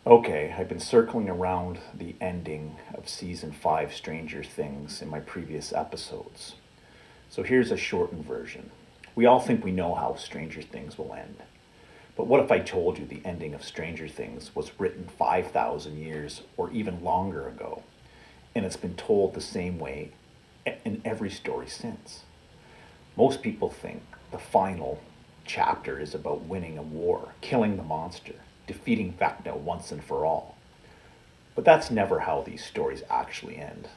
Okay, I've been circling around the ending of season 5 Stranger Things in my previous episodes. So here's a shortened version. We all think we know how Stranger Things will end. But what if I told you the ending of Stranger Things was written 5,000 years or even longer ago, and it's been told the same way in every story since? Most people think the final chapter is about winning a war, killing the monster, defeating Vecna once and for all. But that's never how these stories actually end.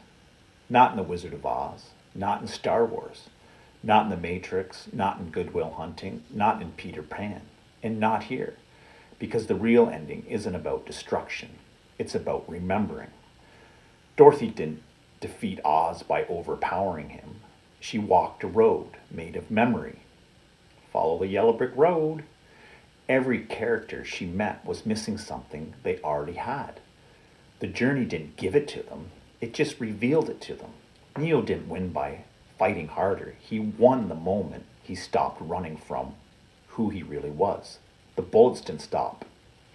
Not in The Wizard of Oz, not in Star Wars, not in The Matrix, not in Good Will Hunting, not in Peter Pan, and not here. Because the real ending isn't about destruction, it's about remembering. Dorothy didn't defeat Oz by overpowering him. She walked a road made of memory. Follow the yellow brick road. Every character she met was missing something they already had. The journey didn't give it to them, it just revealed it to them. Neo didn't win by fighting harder. He won the moment he stopped running from who he really was. The bullets didn't stop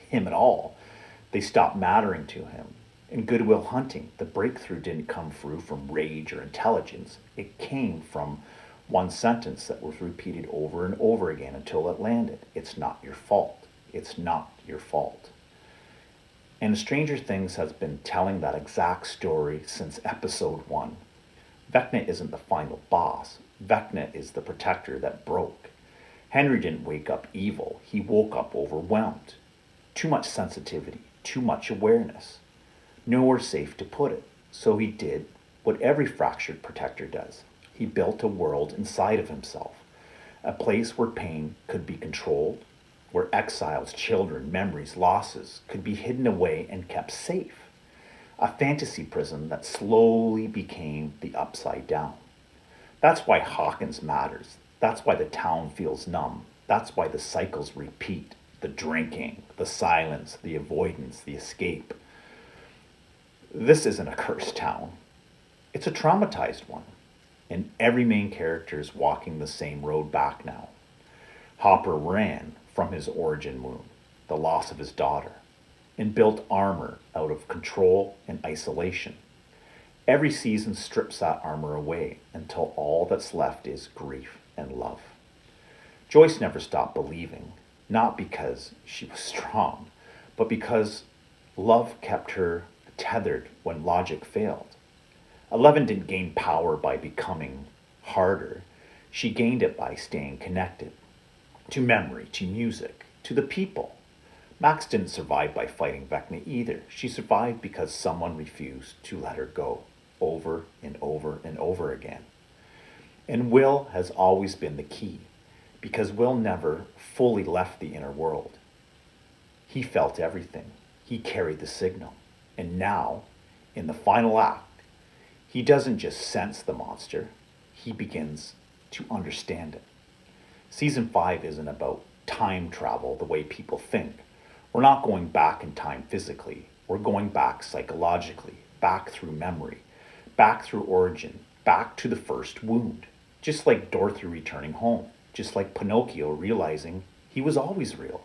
him at all. They stopped mattering to him. In Good Will Hunting, the breakthrough didn't come through from rage or intelligence. It came from one sentence that was repeated over and over again until it landed. It's not your fault. It's not your fault. And Stranger Things has been telling that exact story since episode 1. Vecna isn't the final boss. Vecna is the protector that broke. Henry didn't wake up evil. He woke up overwhelmed. Too much sensitivity, too much awareness. Nowhere safe to put it. So he did what every fractured protector does. He built a world inside of himself, a place where pain could be controlled, where exiles, children, memories, losses could be hidden away and kept safe. A fantasy prison that slowly became the upside down. That's why Hawkins matters. That's why the town feels numb. That's why the cycles repeat. The drinking, the silence, the avoidance, the escape. This isn't a cursed town. It's a traumatized one. And every main character is walking the same road back now. Hopper ran from his origin wound, the loss of his daughter, and built armor out of control and isolation. Every season strips that armor away until all that's left is grief and love. Joyce never stopped believing, not because she was strong, but because love kept her tethered when logic failed. 11 didn't gain power by becoming harder. She gained it by staying connected to memory, to music, to the people. Max didn't survive by fighting Vecna either. She survived because someone refused to let her go over and over and over again. And Will has always been the key because Will never fully left the inner world. He felt everything. He carried the signal. And now, in the final act, he doesn't just sense the monster, he begins to understand it. Season 5 isn't about time travel the way people think. We're not going back in time physically, we're going back psychologically, back through memory, back through origin, back to the first wound. Just like Dorothy returning home, just like Pinocchio realizing he was always real,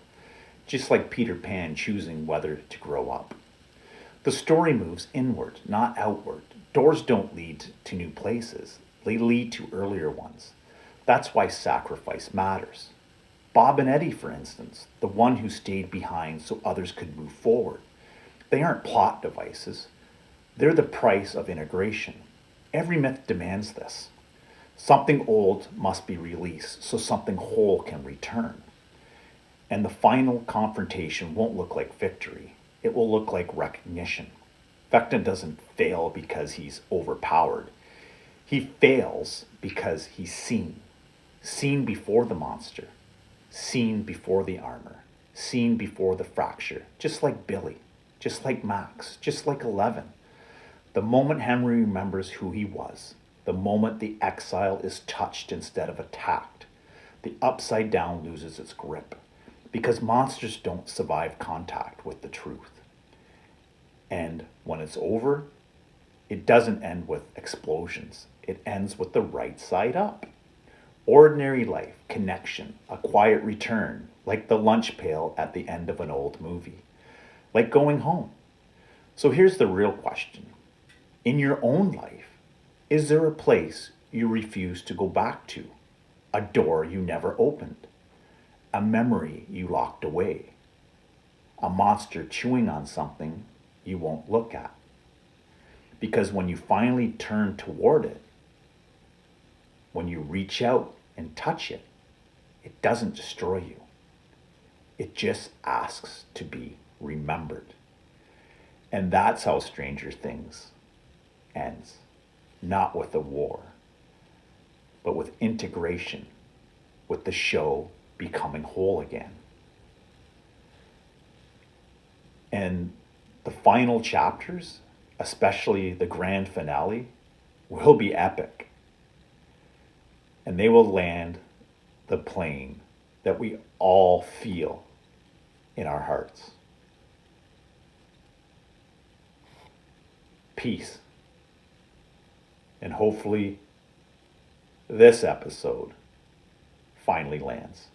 just like Peter Pan choosing whether to grow up. The story moves inward, not outward. Doors don't lead to new places, they lead to earlier ones. That's why sacrifice matters. Bob and Eddie, for instance, the one who stayed behind so others could move forward. They aren't plot devices, they're the price of integration. Every myth demands this. Something old must be released so something whole can return. And the final confrontation won't look like victory, it will look like recognition. Vecna doesn't fail because he's overpowered. He fails because he's seen. Seen before the monster. Seen before the armor. Seen before the fracture. Just like Billy. Just like Max. Just like 11. The moment Henry remembers who he was. The moment the exile is touched instead of attacked. The upside down loses its grip. Because monsters don't survive contact with the truth. And when it's over, it doesn't end with explosions. It ends with the right side up. Ordinary life, connection, a quiet return, like the lunch pail at the end of an old movie. like going home. So here's the real question. In your own life, is there a place you refuse to go back to? A door you never opened? A memory you locked away? A monster chewing on something you won't look at? Because when you finally turn toward it, when you reach out and touch it, it doesn't destroy you. It just asks to be remembered. And that's how Stranger Things ends. Not with a war, but with integration, with the show becoming whole again. And the final chapters, especially the grand finale, will be epic. And they will land the plane that we all feel in our hearts. Peace. And hopefully this episode finally lands.